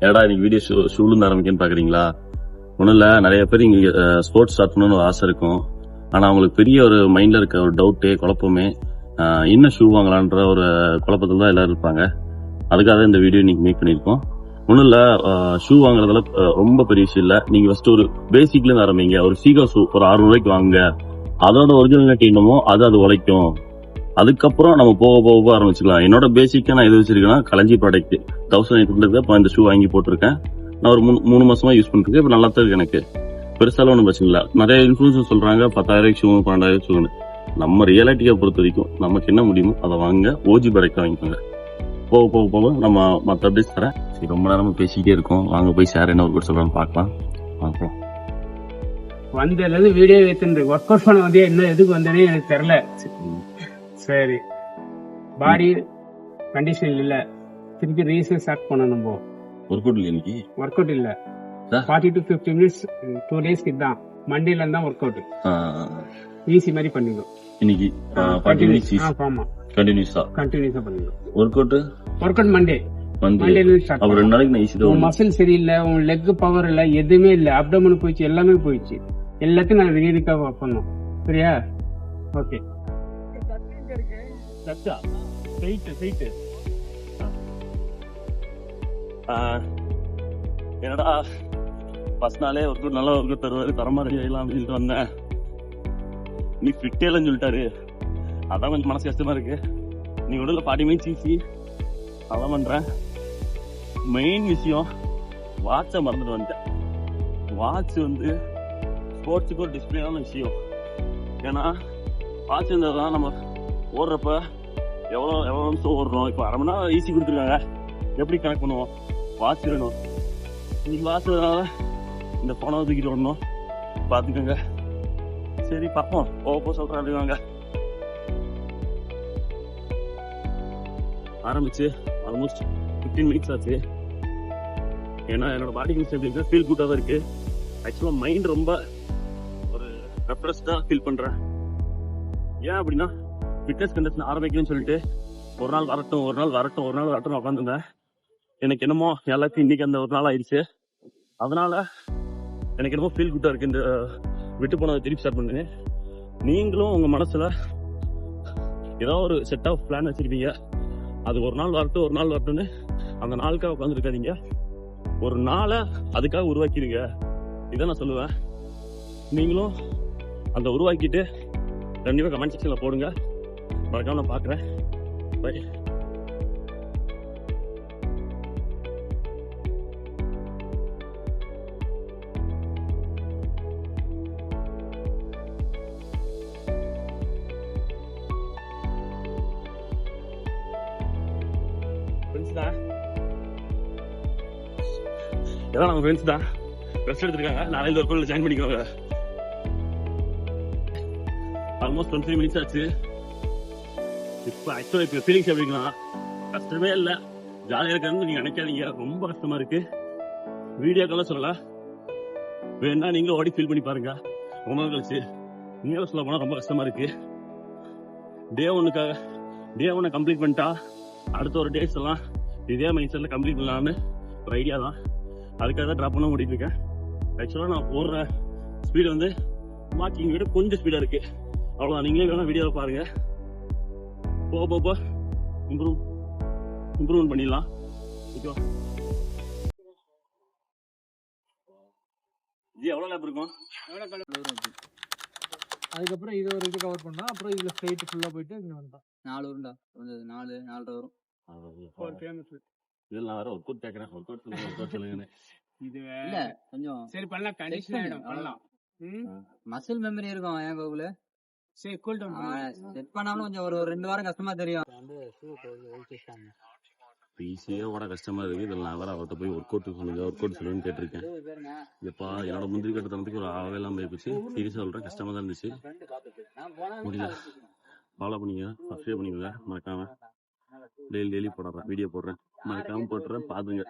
ஏடா இன்னைக்கு வீடியோ ஷூலேருந்து ஆரம்பிக்கன்னு பாக்குறீங்களா? ஒன்றும் இல்லை, நிறைய பேர் இங்கே ஸ்போர்ட்ஸ் ஸ்டார்ட் பண்ணணும்னு ஒரு ஆசை இருக்கும். ஆனால் அவங்களுக்கு பெரிய ஒரு மைண்டில் இருக்க ஒரு டவுட்டு, குழப்பமே என்ன ஷூ வாங்கலான்ற ஒரு குழப்பத்தில் தான் எல்லாரும் இருப்பாங்க. அதுக்காக இந்த வீடியோ இன்னைக்கு மேக் பண்ணியிருக்கோம். ஒன்றும் இல்லை, ஷூ வாங்குறதுல ரொம்ப பெரிய விஷயம் இல்லை. நீங்கள் ஃபஸ்ட்டு ஒரு பேசிக்லேருந்து ஆரம்பிங்க. ஒரு சீகா ஷூ ஒரு 600 ரூபாய்க்கு வாங்குங்க. அதோட ஒரிஜினாலிட்டி என்னமோ அது உழைக்கும். அதுக்கப்புறம் நம்ம போக போக ஆரம்பிச்சுக்கலாம். என்னோட பேசிக்கா நான் எது வச்சிருக்கேன்னா, கலஞ்சி ப்ராடக்ட் 1800 இப்போ இந்த ஷூ வாங்கி போட்டிருக்கேன். நான் ஒரு 3 மாசமா யூஸ் பண்ணிருக்கேன். இப்போ நல்லா தான் இருக்கு. எனக்கு பெருசாலும் ஒன்றும் பிரச்சனை இல்லை. நிறைய இன்ஃபுளுசர் சொல்றாங்க 10,000 ஷூ 12,000 ஷூன்னு. நம்ம ரியாலிட்டியை பொறுத்த வரைக்கும் நமக்கு என்ன முடியுமோ அதை வாங்க. ஓஜி ப்ராடக்ட் வாங்கிக்கோங்க. போக போக போக நம்ம மற்ற அப்டேட்ஸ் தரேன். சரி, ரொம்ப நேரமா பேசிக்கிட்டே இருக்கோம். வாங்க போய் சார் என்ன ஒர்க் சொல்றான்னு பார்க்கலாம். பார்க்கலாம். வந்ததுலேருந்து வீடியோ எடுத்துட்டு ஒர்க் அவுட் பண்ண வந்து என்ன எதுக்கு வந்தேனே எனக்கு தெரியல. சரி, பாடி கண்டிஷன் இல்ல, திருப்பி ரீசன் ஸ்டார்ட் பண்ணணும். ஒர்க் அவுட் இல்லை இன்னைக்கு. ஒர்க் அவுட் இல்ல, 40 to 50 மினிட்ஸ் 2 டேஸ்க்கு தான். மண்டேல இருந்தா ஒர்க் அவுட் ஈஸி மாதிரி பண்ணிடும். இன்னைக்கு 40 மினிட்ஸ் ஆமா, கண்டினியூஸா பண்ணிடும். ஒர்க் அவுட் மண்டேல ஸ்டார்ட். அப்ப 2 நாளைக்கு நான் ஈஸி தான். மசில் சரியில்லை, உன் லெக் பவர் இல்ல, எதுவுமே இல்ல, அப்டமன் போயிடுச்சு, எல்லாமே போயிடுச்சு. எல்லாத்தையும் நான் ரீரிகவர் பண்ணணும். சரியா? ஓகே. என்னடா ஃபர்ஸ்ட் நாளே ஒரு நல்ல ஒர்க் தருவாரு, தரமா ரெடி ஆகலாம் அப்படின்னு வந்தேன். நீ ஃபிட்டே இல்லைன்னு சொல்லிட்டாரு. அதான் கொஞ்சம் மனசு கஷ்டமா இருக்கு. நீ உடல 40 மினிட்ஸ் ஈஸி அதான் பண்றேன். மெயின் விஷயம், வாட்சை மறந்துட்டு வந்துட்டேன். வாட்ச் வந்து ஸ்போர்ட்ஸுக்கு ஒரு டிஸ்பிளேவான விஷயம். ஏன்னா வாட்ச் இருந்தால்தான் நம்ம ஓடுறப்ப எவ்வளோ நிமிஷம் ஓடுறோம். இப்போ 1/2 மணி நேரம் ஈஸி கொடுத்துருக்காங்க, எப்படி கனெக்ட் பண்ணுவோம்? வாட்ச் வேணும். இன்னைக்கு வாட்ச் இந்த போனை தூக்கிட்டு ஓடணும். பார்த்துக்கோங்க. சரி, பார்ப்போம். போக சொல்கிறேன். அப்படி வாங்க. ஆரம்பிச்சு ஆல்மோஸ்ட் 15 மினிட்ஸ் ஆச்சு. ஏன்னா என்னோட பாடி கன்செப்ட் ஃபீல் குட்டாக தான் இருக்கு. ஆக்சுவலாக மைண்ட் ரொம்ப ஒரு ரெஃப்ரெஷ்டாக ஃபீல் பண்ணுறேன். ஏன் அப்படின்னா, ஃபிட்னஸ் கண்டிஷன் ஆரம்பிக்கணும்னு சொல்லிட்டு ஒரு நாள் வரட்டும் உட்காந்துருந்தேன். எனக்கு என்னமோ எல்லாத்தையும் இன்னைக்கு அந்த ஒரு நாள் ஆயிடுச்சு. அதனால எனக்கு என்னமோ ஃபீல் குட்டாக இருக்கு. இந்த விட்டு போனதை திருப்பி ஸ்டார்ட் பண்ணுங்க. நீங்களும் உங்க மனசுல ஏதாவது ஒரு செட் ஆஃப் பிளான் வச்சிருப்பீங்க. அது ஒரு நாள் வரட்டும்னு அந்த நாளுக்காக உட்காந்துருக்காதீங்க. ஒரு நாளை அதுக்காக உருவாக்கிடுங்க. இதான் நான் சொல்லுவேன். நீங்களும் அந்த உருவாக்கிட்டு கண்டிப்பா கமெண்ட் செக்ஷன்ல போடுங்க. மறக்காம நான் பாக்குறேன். பை. எல்லாம் நம்ம ஃப்ரெண்ட்ஸ் தான். ரெஸ்ட் எடுத்துருக்காங்க. நாளைக்கு ஒரு ஜாயின் பண்ணிக்கோங்க. ஆல்மோஸ்ட் 23 மினிட்ஸ் ஆச்சு. இப்போ ஆக்சுவலா இப்போ ஃபீலிங்ஸ் எப்படின்னா, கஷ்டமே இல்லை, ஜாலியாக இருக்கான்னு நீங்க நினைக்காதீங்க. ரொம்ப கஷ்டமா இருக்கு. வீடியோக்கெல்லாம் சொல்லல, வேணா நீங்களும் ஓடி ஃபீல் பண்ணி பாருங்க. ரொம்ப நாள் கழிச்சு நீங்களும் சொல்ல போனா ரொம்ப கஷ்டமா இருக்கு. டே 1 கம்ப்ளீட் பண்ணிட்டா அடுத்த ஒரு டேஸ் எல்லாம் இதே மைண்ட் செட்ல கம்ப்ளீட் பண்ணலாம்னு ஒரு ஐடியா தான். அதுக்காக தான் ட்ராப் பண்ண ஓடிட்டு இருக்கேன். ஆக்சுவலாக நான் போடுற ஸ்பீடு வந்து வாக்கிங் விட கொஞ்சம் ஸ்பீடாக இருக்கு. அவ்வளோதான். நீங்களே வேணா வீடியோவில் பாருங்க. போக இம்ப்ரூவ்மெண்ட் பண்ணிடலாம். ஓகேவா? இது எவ்வளோ லேப் இருக்கும்? அதுக்கப்புறம் இது ஒரு இது கவர் பண்ணா, அப்புறம் இதுல ஸ்ட்ரைட் ஃபுல்லா போயிட்டு இங்க வந்தா 4 வரும்டா. 4.5 வரும். இதெல்லாம் வேற ஒர்க் அவுட் கேட்கறேன். ஒர்க் அவுட் சொல்லுங்க. இது இல்ல கொஞ்சம் சரி பண்ணலாம். கண்டிஷன் ஆயிடும், பண்ணலாம். மசில் மெமரி இருக்கும் என் கோகுல. சரி, கூல் டவுன் செட் பண்ணாலும் கொஞ்சம் ஒரு 2 வாரம் கஷ்டமா தெரியும். ஈஸியா ஓட கஷ்டமா இருக்கு. இதில் நான் வேற அவர்கிட்ட போய் ஒர்க் அவுட் சொல்லுன்னு கேட்டிருக்கேன். எப்பா என்னோட முந்திரி கட்டுறதுக்கு ஒரு ஆகவே எல்லாம் போயிடுச்சு. சீரியஸா சொல்றேன், கஷ்டமா தான் இருந்துச்சு. முடியல. ஃபாலோ பண்ணிக்கோங்க, சப்ஸ்கிரைப் பண்ணிக்கோங்க. மறக்காம டெய்லி போடுறேன், வீடியோ போடுறேன். மறக்காம போட்டுறேன், பாத்துங்க.